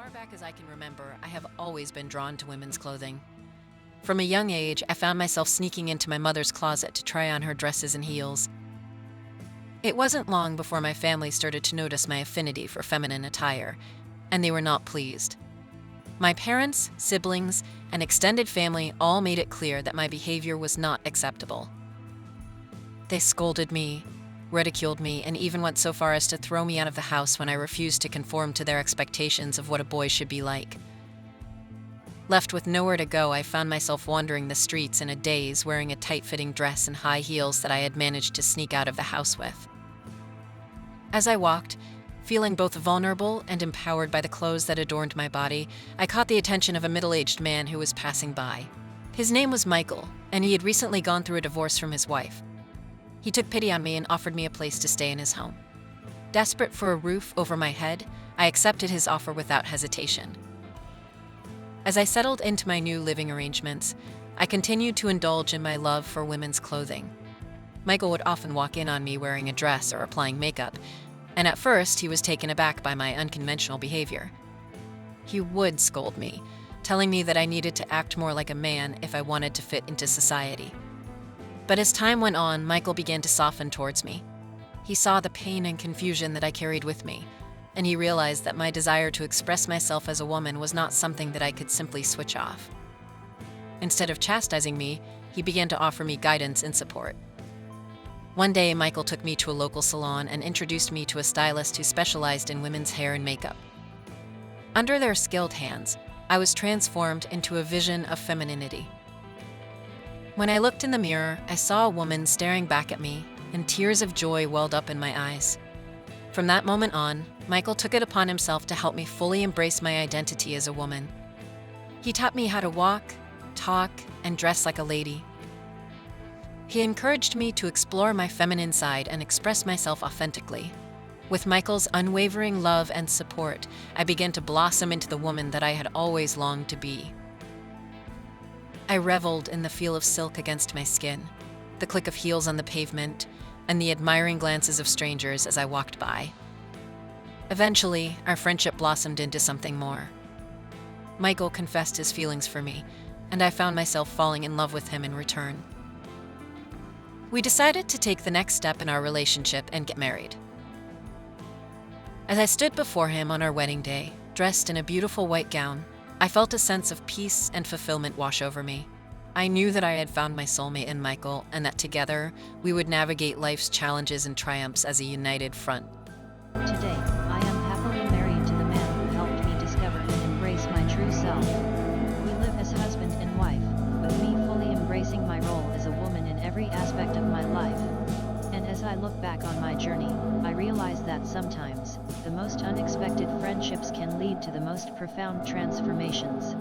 far back as I can remember, I have always been drawn to women's clothing. From a young age, I found myself sneaking into my mother's closet to try on her dresses and heels. It wasn't long before my family started to notice my affinity for feminine attire, and they were not pleased. My parents, siblings, and extended family all made it clear that my behavior was not acceptable. They scolded me, ridiculed me, and even went so far as to throw me out of the house when I refused to conform to their expectations of what a boy should be like. Left with nowhere to go, I found myself wandering the streets in a daze, wearing a tight-fitting dress and high heels that I had managed to sneak out of the house with. As I walked, feeling both vulnerable and empowered by the clothes that adorned my body, I caught the attention of a middle-aged man who was passing by. His name was Michael, and he had recently gone through a divorce from his wife. He took pity on me and offered me a place to stay in his home. Desperate for a roof over my head, I accepted his offer without hesitation. As I settled into my new living arrangements, I continued to indulge in my love for women's clothing. Michael would often walk in on me wearing a dress or applying makeup, and at first he was taken aback by my unconventional behavior. He would scold me, telling me that I needed to act more like a man if I wanted to fit into society. But as time went on, Michael began to soften towards me. He saw the pain and confusion that I carried with me, and he realized that my desire to express myself as a woman was not something that I could simply switch off. Instead of chastising me, he began to offer me guidance and support. One day, Michael took me to a local salon and introduced me to a stylist who specialized in women's hair and makeup. Under their skilled hands, I was transformed into a vision of femininity. When I looked in the mirror, I saw a woman staring back at me, and tears of joy welled up in my eyes. From that moment on, Michael took it upon himself to help me fully embrace my identity as a woman. He taught me how to walk, talk, and dress like a lady. He encouraged me to explore my feminine side and express myself authentically. With Michael's unwavering love and support, I began to blossom into the woman that I had always longed to be. I reveled in the feel of silk against my skin, the click of heels on the pavement, and the admiring glances of strangers as I walked by. Eventually, our friendship blossomed into something more. Michael confessed his feelings for me, and I found myself falling in love with him in return. We decided to take the next step in our relationship and get married. As I stood before him on our wedding day, dressed in a beautiful white gown, I felt a sense of peace and fulfillment wash over me. I knew that I had found my soulmate in Michael, and that together we would navigate life's challenges and triumphs as a united front. Today, I am happily married to the man who helped me discover and embrace my true self. We live as husband and wife, with me fully embracing my role as a woman in every aspect of my life. And as I look back on my journey, I realize that sometimes, the most unexpected friendships can lead to the most profound transformations.